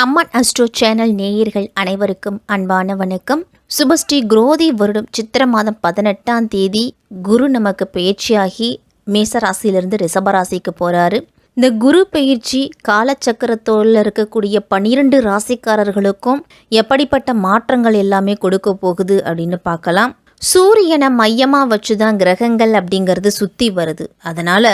அம்மன் astro channel நேயர்கள் அனைவருக்கும் அன்பான வணக்கம். சுபஸ்ரீ குரோதி வருடம் சித்திர மாதம் 18ஆம் தேதி குரு நமக்கு பயிற்சியாகி மேசராசியிலிருந்து ரிஷபராசிக்கு போகிறாரு. இந்த குரு பயிற்சி காலச்சக்கரத்தோடு இருக்கக்கூடிய 12 ராசிக்காரர்களுக்கும் எப்படிப்பட்ட மாற்றங்கள் எல்லாமே கொடுக்க போகுது அப்படின்னு பார்க்கலாம். சூரியனை மையமாக வச்சு தான் கிரகங்கள் அப்படிங்கிறது சுற்றி வருது. அதனால்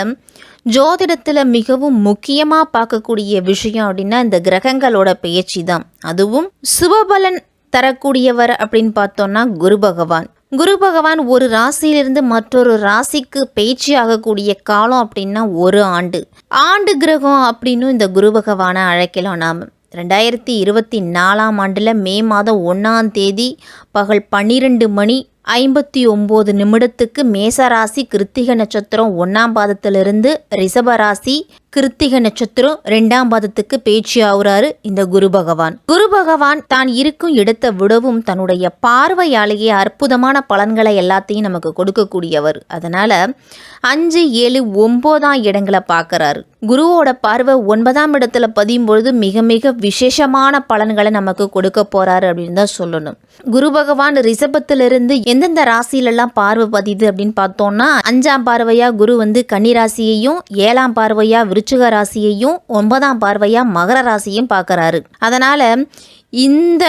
ஜோதிடத்தில் மிகவும் முக்கியமாக பார்க்கக்கூடிய விஷயம் அப்படின்னா இந்த கிரகங்களோட பெயர்ச்சி தான். அதுவும் சுபபலன் தரக்கூடியவர் அப்படின்னு பார்த்தோன்னா குரு பகவான். குரு பகவான் ஒரு ராசியிலிருந்து மற்றொரு ராசிக்கு பெயர்ச்சி ஆகக்கூடிய காலம் அப்படின்னா ஒரு ஆண்டு கிரகம் அப்படின்னு இந்த குரு பகவானை அழைக்கலாம். நாம் 2024ஆம் ஆண்டில் மே மாதம் 1ஆம் தேதி பகல் 12:59 மேசராசி கிருத்திகை நட்சத்திரம் 1ஆம் பாதத்திலிருந்து ரிஷபராசி கிருத்திகை நட்சத்திரம் 2ஆம் பாதத்துக்கு பேச்சு ஆகுறாரு இந்த குரு பகவான். குரு பகவான் தான் இருக்கும் இடத்தை விடவும் தன்னுடைய பார்வையாலேயே அற்புதமான பலன்களை எல்லாத்தையும் நமக்கு கொடுக்கக்கூடியவர். அதனால 5, 7, 9ஆம் இடங்களை பார்க்கறாரு. குருவோட பார்வை 9ஆம் இடத்துல பதியும் பொழுது மிக மிக விசேஷமான பலன்களை நமக்கு கொடுக்க போறாரு அப்படின்னு தான் சொல்லணும். குரு பகவான் ரிஷபத்திலிருந்து எந்தெந்த ராசியிலெல்லாம் பார்வை பதியுது அப்படின்னு பார்த்தோம்னா 5ஆம் பார்வையா குரு கன்னி ராசியையும், 7ஆம் பார்வையா விருச்சிக ராசியையும், 9ஆம் பார்வையா மகர ராசியையும் பார்க்கறாரு. அதனால இந்த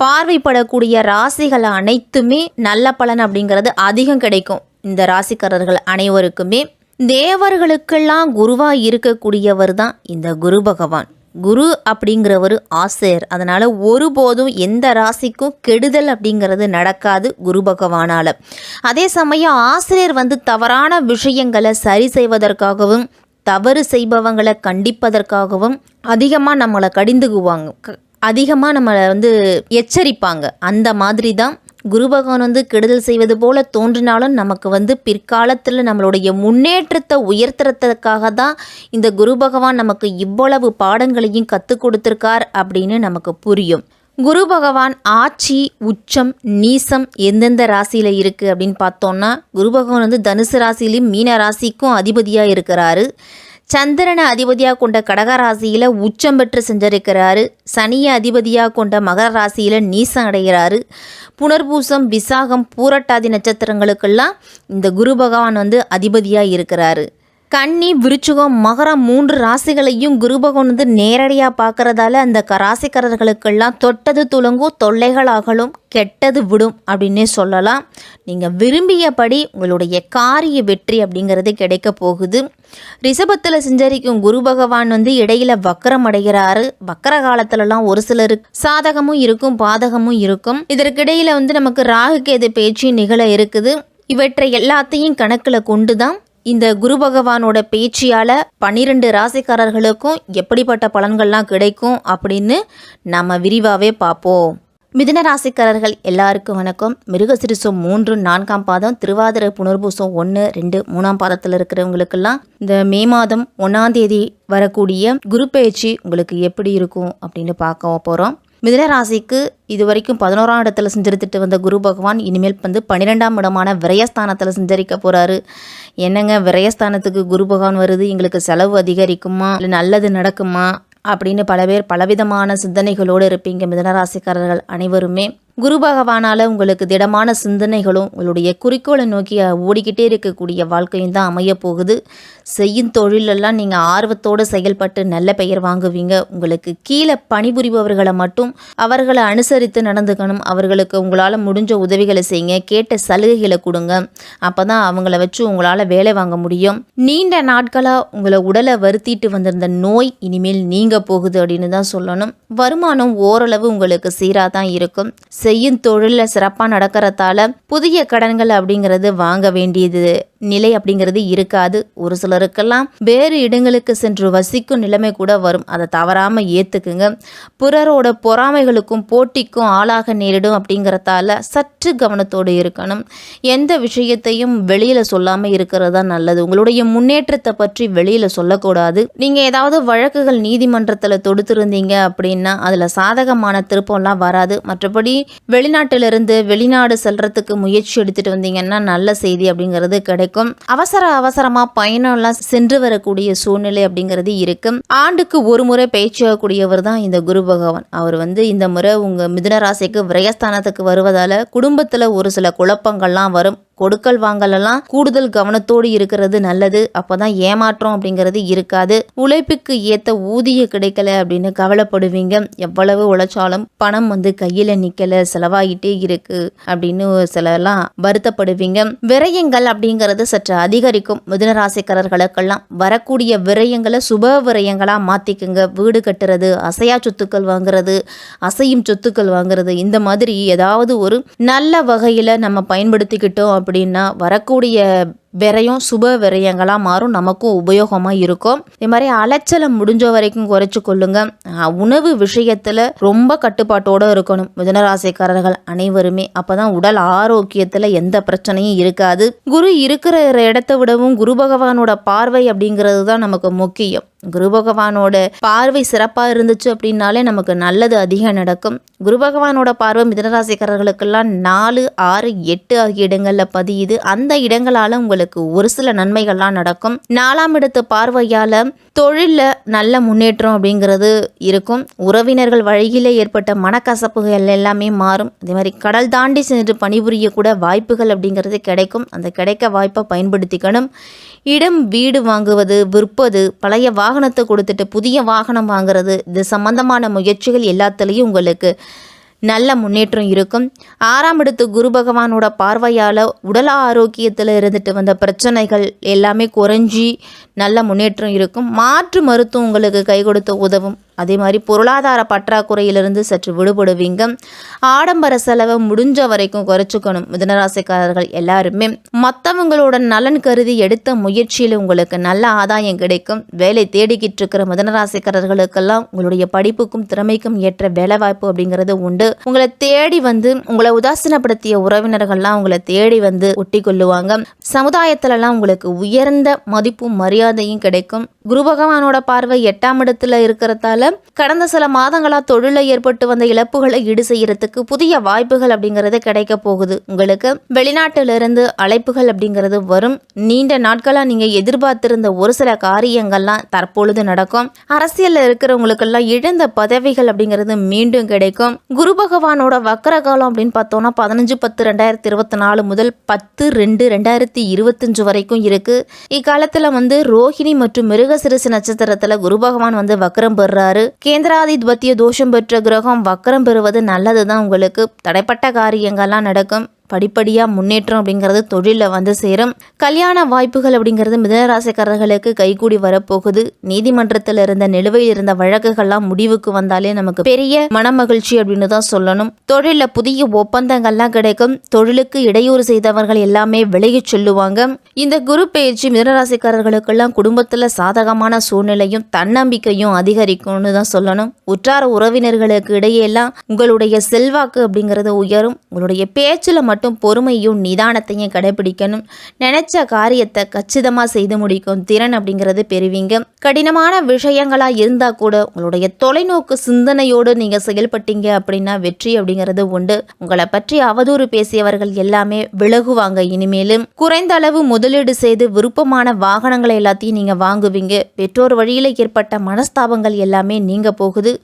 பார்வைப்படக்கூடிய ராசிகள் அனைத்துமே நல்ல பலன் அப்படிங்கிறது அதிகம் கிடைக்கும். இந்த ராசிக்காரர்கள் அனைவருக்குமே தேவர்களுக்கெல்லாம் குருவாக இருக்கக்கூடியவர் தான் இந்த குரு பகவான். குரு அப்படிங்கிறவர் ஆசிரியர். அதனால் ஒருபோதும் எந்த ராசிக்கும் கெடுதல் அப்படிங்கிறது நடக்காது குரு பகவானால். அதே சமயம் ஆசிரியர் தவறான விஷயங்களை சரி செய்வதற்காகவும் தவறு செய்பவங்களை கண்டிப்பதற்காகவும் அதிகமாக நம்மளை கடிந்துக்குவாங்க, அதிகமாக நம்மளை எச்சரிப்பாங்க. அந்த மாதிரி தான் குரு பகவான் கெடுதல் செய்வது போல தோன்றினாலும் நமக்கு பிற்காலத்தில் நம்மளுடைய முன்னேற்றத்தை உயர்த்துறதுக்காக தான் இந்த குரு பகவான் நமக்கு இவ்வளவு பாடங்களையும் கற்றுக் கொடுத்துருக்கார் அப்படின்னு நமக்கு புரியும். குரு பகவான் ஆட்சி, உச்சம், நீசம் எந்தெந்த ராசியில் இருக்குது அப்படின்னு பார்த்தோம்னா குரு பகவான் தனுசு ராசிலையும் மீன ராசிக்கும் அதிபதியாக இருக்கிறாரு. சந்திரனை அதிபதியாக கொண்ட கடக ராசியில் உச்சம் பெற்று செஞ்சிருக்கிறாரு. சனியை அதிபதியாக கொண்ட மகர ராசியில் நீசம் அடைகிறாரு. புனர்பூசம், விசாகம், பூரட்டாதி நட்சத்திரங்களுக்கெல்லாம் இந்த குரு பகவான் அதிபதியாக இருக்கிறாரு. கன்னி, விருச்சிகம், மகரம் 3 ராசிகளையும் குரு பகவான் நேரடியாக பார்க்கறதால அந்த ராசிக்காரர்களுக்கெல்லாம் தொட்டது துலங்கும், தொல்லைகள் அகலும், கெட்டது விடும் அப்படின்னே சொல்லலாம். நீங்கள் விரும்பியபடி உங்களுடைய காரிய வெற்றி அப்படிங்கிறது கிடைக்க போகுது. ரிஷபத்தில் சஞ்சரிக்கும் குரு பகவான் இடையில வக்கரம் அடைகிறாரு. வக்கர காலத்துலலாம் ஒரு சிலருக்கு சாதகமும் இருக்கும், பாதகமும் இருக்கும். இதற்கிடையில நமக்கு ராகு கேது பேச்சு நிகழ இருக்குது. இவற்றை எல்லாத்தையும் கணக்கில் கொண்டு தான் இந்த குரு பகவானோட பேச்சியால் 12 ராசிக்காரர்களுக்கும் எப்படிப்பட்ட பலன்கள்லாம் கிடைக்கும் அப்படின்னு நம்ம விரிவாகவே பார்ப்போம். மிதுன ராசிக்காரர்கள் எல்லாருக்கும் வணக்கம். மிருகசிரிசம் 3, 4ஆம் பாதம், திருவாதிரை, புனர்பூசம் 1, 2, 3ஆம் பாதத்தில் இருக்கிறவங்களுக்கெல்லாம் இந்த மே மாதம் 1ஆம் தேதி வரக்கூடிய குரு பயிற்சி உங்களுக்கு எப்படி இருக்கும் அப்படின்னு பார்க்க போகிறோம். மிதுன ராசிக்கு இது வரைக்கும் 11ஆம் இடத்துல செஞ்சரித்துட்டு வந்த குரு பகவான் இனிமேல் 12ஆம் இடமான விரயஸ்தானத்தில் செஞ்சரிக்க போகிறாரு. என்னங்க விரயஸ்தானத்துக்கு குரு பகவான் வருது, எங்களுக்கு செலவு அதிகரிக்குமா இல்லை நல்லது நடக்குமா அப்படின்னு பல பேர் பலவிதமான சிந்தனைகளோடு இருப்பீங்க. மிதுனராசிக்காரர்கள் அனைவருமே குரு பகவானால் உங்களுக்கு திடமான சிந்தனைகளும் உங்களுடைய குறிக்கோளை நோக்கி ஓடிக்கிட்டே இருக்கக்கூடிய வாழ்க்கையும் தான் அமைய போகுது. செய்யும் தொழிலெல்லாம் நீங்கள் ஆர்வத்தோடு செயல்பட்டு நல்ல பெயர் வாங்குவீங்க. உங்களுக்கு கீழே பணிபுரிபவர்களை மட்டும் அவர்களை அனுசரித்து நடந்துக்கணும். அவர்களுக்கு உங்களால் முடிஞ்ச உதவிகளை செய்யுங்க, கேட்ட சலுகைகளை கொடுங்க. அப்போ தான் அவங்கள வச்சு உங்களால் வேலை வாங்க முடியும். நீண்ட நாட்களாக உங்களை உடலை வருத்திட்டு வந்திருந்த நோய் இனிமேல் நீங்க போகுது அப்படின்னு தான் சொல்லணும். வருமானம் ஓரளவு உங்களுக்கு சீராக தான் இருக்கும். செய்யும் தொழிலில் சிறப்பாக நடக்கிறதால புதிய கடன்கள் அப்படிங்கிறது வாங்க வேண்டியது நிலை அப்படிங்கிறது இருக்காது. ஒரு சிலருக்கெல்லாம் வேறு இடங்களுக்கு சென்று வசிக்கும் நிலைமை கூட வரும். அதை தவறாமல் ஏற்றுக்குங்க. பிறரோட பொறாமைகளுக்கும் போட்டிக்கும் ஆளாக நேரிடும் அப்படிங்கிறதால சற்று கவனத்தோடு இருக்கணும். எந்த விஷயத்தையும் வெளியில் சொல்லாமல் இருக்கிறது தான் நல்லது. உங்களுடைய முன்னேற்றத்தை பற்றி வெளியில் சொல்லக்கூடாது. நீங்கள் ஏதாவது வழக்குகள் நீதிமன்றத்தில் தொடுத்திருந்தீங்க அப்படின்னா அதில் சாதகமான திருப்பம்லாம் வராது. மற்றபடி வெளிநாட்டிலிருந்து வெளிநாடு செல்றதுக்கு முயற்சி எடுத்துகிட்டு வந்தீங்கன்னா நல்ல செய்தி அப்படிங்கிறது கிடைக்கும். இருக்கும். அவசரமா பயணம்லாம் சென்று வரக்கூடிய சூழ்நிலை அப்படிங்கிறது இருக்கும். ஆண்டுக்கு ஒரு முறை பேச்சாகக்கூடியவர் தான் இந்த குரு பகவான். அவர் இந்த முறை உங்க மிதுன ராசிக்கு விரயஸ்தானத்துக்கு வருவதால குடும்பத்துல ஒரு சில குழப்பங்கள்லாம் வரும். கொடுக்கல் வாங்கலாம் கூடுதல் கவனத்தோடு இருக்கிறது நல்லது. அப்பதான் ஏமாற்றம் அப்படிங்கிறது இருக்காது. உழைப்புக்கு ஏத்த ஊதியம் கிடைக்கல அப்படின்னு கவலைப்படுவீங்க. எவ்வளவு உழைச்சாலும் பணம் கையில நிக்கல, செலவாகிட்டே இருக்கு அப்படின்னு சிலர்லாம் வருத்தப்படுவீங்க. விரயங்கள் அப்படிங்கிறது சற்று அதிகரிக்கும். மிதுன ராசிக்காரர்களுக்கெல்லாம் வரக்கூடிய விரயங்களை சுப விரயங்களா மாத்திக்குங்க. வீடு கட்டுறது, அசையா சொத்துக்கள் வாங்குறது, அசையும் சொத்துக்கள் வாங்குறது, இந்த மாதிரி ஏதாவது ஒரு நல்ல வகையில நம்ம பயன்படுத்திக்கிட்டோம் அப்படின்னா வரக்கூடிய விரயம் சுப விரயங்களாக மாறும். நமக்கும் உபயோகமாக இருக்கும். இதே மாதிரி அலைச்சலை முடிஞ்ச வரைக்கும் குறைச்சி கொள்ளுங்க. உணவு விஷயத்தில் ரொம்ப கட்டுப்பாட்டோடு இருக்கணும் மிதுனராசிக்காரர்கள் அனைவருமே. அப்போதான் உடல் ஆரோக்கியத்தில் எந்த பிரச்சனையும் இருக்காது. குரு இருக்கிற இடத்தை விடவும் குரு பகவானோட பார்வை அப்படிங்கிறது தான் நமக்கு முக்கியம். குரு பகவானோட பார்வை சிறப்பாக இருந்துச்சு அப்படின்னாலே நமக்கு நல்லது அதிகம் நடக்கும். குரு பகவானோட பார்வை மிதுனராசிக்காரர்களுக்கெல்லாம் 4, 6, 8 ஆகிய இடங்களில் பதியுது. அந்த இடங்களால் உங்களுக்கு ஒரு சில நன்மைகள்லாம் நடக்கும். 4ஆம் இடத்து பார்வையால் தொழிலில் நல்ல முன்னேற்றம் அப்படிங்கிறது இருக்கும். உறவினர்கள் வழியிலே ஏற்பட்ட மனக்கசப்புகள் எல்லாமே மாறும். அதே மாதிரி கடல் தாண்டி சென்று பணிபுரியக்கூட வாய்ப்புகள் அப்படிங்கிறது கிடைக்கும். அந்த கிடைக்க வாய்ப்பை பயன்படுத்திக்கணும். இடம் வீடு வாங்குவது, விற்பது, பழைய வாகனத்தை கொடுத்துட்டு புதிய வாகனம் வாங்குறது, இது சம்பந்தமான முயற்சிகள் எல்லாத்துலேயும் உங்களுக்கு நல்ல முன்னேற்றம் இருக்கும். 6ஆம் இடத்து குரு பகவானோட பார்வையால் உடல் ஆரோக்கியத்தில் இருந்துட்டு வந்த பிரச்சனைகள் எல்லாமே குறைஞ்சி நல்ல முன்னேற்றம் இருக்கும். மாற்று மருத்துவம் உங்களுக்கு கை கொடுத்து உதவும். அதே மாதிரி பொருளாதார பற்றாக்குறையிலிருந்து சற்று விடுபடுவீங்க. ஆடம்பர செலவை முடிஞ்ச வரைக்கும் குறைச்சிக்கணும் மிதுனராசிக்காரர்கள் எல்லாருமே. மற்றவங்களோட நலன் கருதி எடுத்த முயற்சியில் உங்களுக்கு நல்ல ஆதாயம் கிடைக்கும். வேலை தேடிக்கிட்டு இருக்கிற மிதுனராசிக்காரர்களுக்கெல்லாம் உங்களுடைய படிப்புக்கும் திறமைக்கும் ஏற்ற வேலை வாய்ப்பு அப்படிங்கிறது உண்டு. உங்களை தேடி உங்களை உதாசீனப்படுத்திய உறவினர்கள்லாம் உங்களை தேடி ஒட்டி கொள்ளுவாங்க. சமுதாயத்திலலாம் உங்களுக்கு உயர்ந்த மதிப்பும் மரியாதையும் கிடைக்கும். குரு பகவானோட பார்வை 8ஆம் இடத்துல இருக்கிறதால கடந்த சில மாதங்களா தொழில ஏற்பட்டு வந்த இழப்புகளை ஈடு செய்யறதுக்கு புதிய வாய்ப்புகள் அப்படிங்கிறது கிடைக்க போகுது. உங்களுக்கு வெளிநாட்டிலிருந்து அழைப்புகள் அப்படிங்கிறது வரும். நீண்ட நாட்களா நீங்க எதிர்பார்த்திருந்த ஒரு சில காரியங்கள்லாம் தற்பொழுது நடக்கும். அரசியல்ல இருக்கிறவங்களுக்கெல்லாம் இழந்த பதவிகள் அப்படிங்கிறது மீண்டும் கிடைக்கும். குரு பகவானோட வக்கர காலம் அப்படின்னு பார்த்தோம்னா 15/10/2024 முதல் 10/2/2025 வரைக்கும் இருக்கு. இக்காலத்துல ரோஹிணி மற்றும் மிருகசிரிசு நட்சத்திரத்துல குரு பகவான் வக்கரம் பெறுறாரு. கேந்திராதிபத்திய தோஷம் பெற்ற கிரகம் வக்கரம் பெறுவது நல்லதுதான். உங்களுக்கு தடைப்பட்ட காரியங்கள்லாம் நடக்கும். படிப்படியாக முன்னேற்றம் அப்படிங்கிறது தொழிலில் சேரும். கல்யாண வாய்ப்புகள் அப்படிங்கிறது மிதுனராசிக்காரர்களுக்கு கைகூடி வரப்போகுது. நீதிமன்றத்தில் இருந்த நிலுவையில் இருந்த வழக்குகள்லாம் முடிவுக்கு வந்தாலே நமக்கு பெரிய மனமகிழ்ச்சி அப்படின்னு தான் சொல்லணும். தொழிலில் புதிய ஒப்பந்தங்கள்லாம் கிடைக்கும். தொழிலுக்கு இடையூறு செய்தவர்கள் எல்லாமே விலகி சொல்லுவாங்க. இந்த குரு பயிற்சி மிதுனராசிக்காரர்களுக்கெல்லாம் குடும்பத்தில் சாதகமான சூழ்நிலையும் தன்னம்பிக்கையும் அதிகரிக்கும்னு தான் சொல்லணும். உற்றார உறவினர்களுக்கு இடையெல்லாம் உங்களுடைய செல்வாக்கு அப்படிங்கிறது உயரும். உங்களுடைய பேச்சில் மட்டும் பொறுமையும் நிதானத்தையும் கடைபிடிக்கணும். நினைச்ச காரியத்தை கச்சிதமா செய்து முடிக்கும் திறன் அப்படிங்கிறது பெறுவீங்க. கடினமான விஷயங்களா இருந்தா கூட உங்களுடைய தொலைநோக்கு சிந்தனையோடு நீங்க செயல்பட்டீங்க அப்படின்னா வெற்றி அப்படிங்கிறது உண்டு. உங்களை பற்றி அவதூறு பேசியவர்கள் எல்லாமே விலகுவாங்க. இனிமேலும் குறைந்த அளவு முதலீடு செய்து விருப்பமான வாகனங்களை எல்லாத்தையும் நீங்க வாங்குவீங்க. பெற்றோர் வழியில ஏற்பட்ட மனஸ்தாபங்கள் எல்லாமே நீங்க போகுது.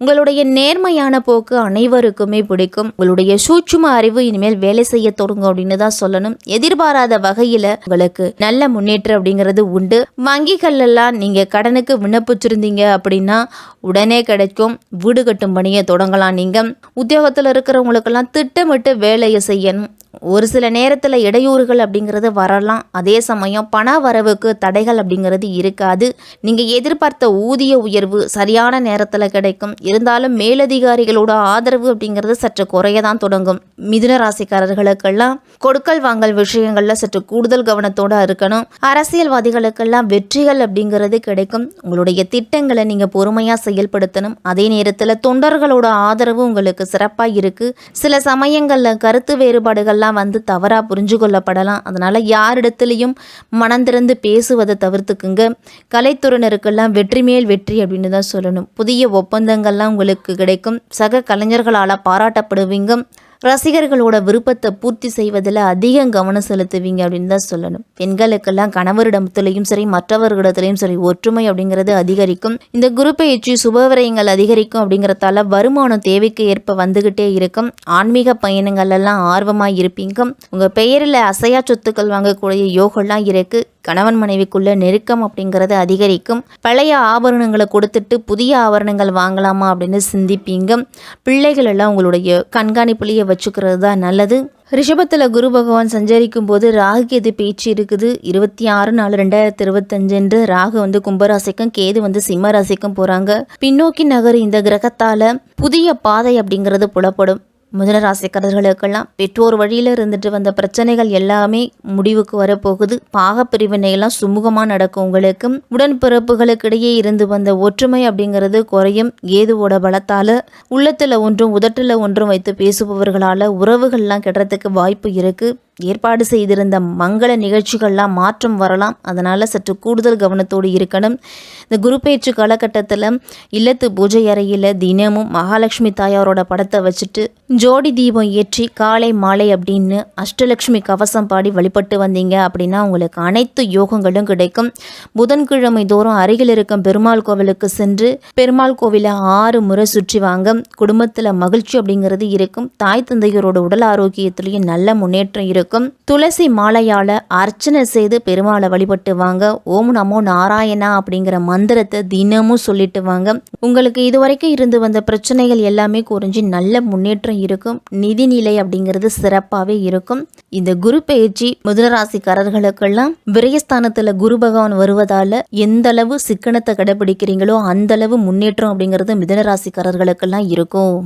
உங்களுடைய நேர்மையான போக்கு அனைவருக்குமே பிடிக்கும். உங்களுடைய சூட்சும அறிவு இனிமேல் வேலை செய்ய தொடங்கும் அப்படின்னு தான் சொல்லணும். எதிர்பாராத வகையில உங்களுக்கு நல்ல முன்னேற்றம் அப்படிங்கிறது உண்டு. வங்கிகள் எல்லாம் நீங்க கடனுக்கு விண்ணப்பிச்சிருந்தீங்க அப்படின்னா உடனே கிடைக்கும். வீடு கட்டும் பணியை தொடங்கலாம். நீங்க உத்தியோகத்தில் இருக்கிறவங்களுக்கெல்லாம் திட்டமிட்டு வேலையை செய்யணும். ஒரு சில நேரத்தில் இடையூறுகள் அப்படிங்கிறது வரலாம். அதே சமயம் பண வரவுக்கு தடைகள் அப்படிங்கிறது இருக்காது. நீங்கள் எதிர்பார்த்த ஊதிய உயர்வு சரியான நேரத்தில் கிடைக்கும். இருந்தாலும் மேலதிகாரிகளோட ஆதரவு அப்படிங்கிறது சற்று குறைய தான் தொடங்கும். மிதுன ராசிக்காரர்களுக்கெல்லாம் கொடுக்கல் வாங்கல் விஷயங்களில் சற்று கூடுதல் கவனத்தோடு இருக்கணும். அரசியல்வாதிகளுக்கெல்லாம் வெற்றிகள் அப்படிங்கிறது கிடைக்கும். உங்களுடைய திட்டங்களை நீங்கள் பொறுமையாக செயல்படுத்தணும். அதே நேரத்தில் தொண்டர்களோட ஆதரவு உங்களுக்கு சிறப்பாக இருக்குது. சில சமயங்களில் கருத்து வேறுபாடுகள்லாம் தவறா புரிஞ்சு கொள்ளப்படலாம். அதனால யாரிடத்திலையும் மனந்திறந்து பேசுவதை தவிர்த்துக்குங்க. கலைத்துறையினருக்கெல்லாம் வெற்றி மேல் வெற்றி அப்படின்னு தான் சொல்லணும். புதிய ஒப்பந்தங்கள்லாம் உங்களுக்கு கிடைக்கும். சக கலைஞர்களால் பாராட்டப்படுவீங்க. ரசிகர்களோட விருப்பத்தை பூர்த்தி செய்வதில் அதிக கவனம் செலுத்துவீங்க அப்படின்னு தான் சொல்லணும். பெண்களுக்கெல்லாம் கணவரிடத்திலையும் சரி மற்றவர்களிடத்திலையும் சரி ஒற்றுமை அப்படிங்கிறது அதிகரிக்கும். இந்த குரு பயிற்சி சுபவிரயங்கள் அதிகரிக்கும் அப்படிங்கிறதால வருமானம் தேவைக்கு ஏற்ப வந்துகிட்டே இருக்கும். ஆன்மீக பயணங்கள் எல்லாம் ஆர்வமாக இருப்பீங்க. உங்கள் பெயரில் அசையா சொத்துக்கள் வாங்கக்கூடிய யோகம்லாம் இருக்கு. கணவன் மனைவிக்குள்ள நெருக்கம் அப்படிங்கிறது அதிகரிக்கும். பழைய ஆபரணங்களை கொடுத்துட்டு புதிய ஆபரணங்கள் வாங்கலாமா அப்படின்னு சிந்திப்பீங்க. பிள்ளைகள் எல்லாம் உங்களுடைய கண்காணிப்புலேயே வச்சுக்கிறது தான் நல்லது. ரிஷபத்தில் குரு பகவான் சஞ்சரிக்கும் போது ராகு கேது பேச்சு இருக்குது. 26/4/2025 ராகு கும்பராசிக்கும் கேது சிம்ம ராசிக்கும் போகிறாங்க. பின்னோக்கி நகர் இந்த கிரகத்தால் புதிய பாதை அப்படிங்கிறது புலப்படும். மிதுன ராசிக்காரர்களுக்கெல்லாம் பெற்றோர் வழியில் இருந்துட்டு வந்த பிரச்சனைகள் எல்லாமே முடிவுக்கு வரப்போகுது. பாகப்பிரிவினையெல்லாம் சுமூகமாக நடக்கும். உங்களுக்கு உடன்பிறப்புகளுக்கிடையே இருந்து வந்த ஒற்றுமை அப்படிங்கிறது குறையும். கேதுவோட பலத்தால் உள்ளத்தில் ஒன்றும் உதட்டில் ஒன்றும் வைத்து பேசுபவர்களால் உறவுகள்லாம் கெடுறதுக்கு வாய்ப்பு இருக்குது. ஏற்பாடு செய்திருந்த மங்கள நிகழ்ச்சிகள்லாம் மாற்றம் வரலாம். அதனால் சற்று கூடுதல் கவனத்தோடு இருக்கணும். இந்த குரு பேச்சு காலகட்டத்தில் இல்லத்து பூஜை அறையில் தினமும் மகாலட்சுமி தாயாரோட படத்தை வச்சுட்டு ஜோடி தீபம் ஏற்றி காலை மாலை அப்படின்னு அஷ்டலட்சுமி கவசம் பாடி வழிபட்டு வந்தீங்க அப்படின்னா உங்களுக்கு அனைத்து யோகங்களும் கிடைக்கும். புதன்கிழமை தோறும் அருகில் இருக்கும் பெருமாள் கோவிலுக்கு சென்று பெருமாள் கோவிலை 6 முறை சுற்றி வாங்க. குடும்பத்தில் மகிழ்ச்சி அப்படிங்கிறது இருக்கும். தாய் தந்தையரோட உடல் ஆரோக்கியத்திலையும் நல்ல முன்னேற்றம் இருக்கும். துளசி மாலையால அர்ச்சனை செய்து பெருமாளை வழிபட்டு வாங்க. ஓம் நமோ நாராயணா அப்படிங்கிற மந்திரத்தை தினமும் சொல்லிட்டு வாங்க. உங்களுக்கு இதுவரைக்கும் இருந்து வந்த பிரச்சனைகள் எல்லாமே குறைஞ்சி நல்ல முன்னேற்றம் இருக்கும். நிதிநிலை அப்படிங்கிறது சிறப்பாகவே இருக்கும். இந்த குரு பயிற்சி மிதுன ராசிக்காரர்களுக்கெல்லாம் விரயஸ்தானத்துல குரு பகவான் வருவதால எந்த அளவு சிக்கனத்தை கடைபிடிக்கிறீங்களோ அந்த அளவு முன்னேற்றம் அப்படிங்கிறது மிதுன ராசிக்காரர்களுக்கெல்லாம் இருக்கும்.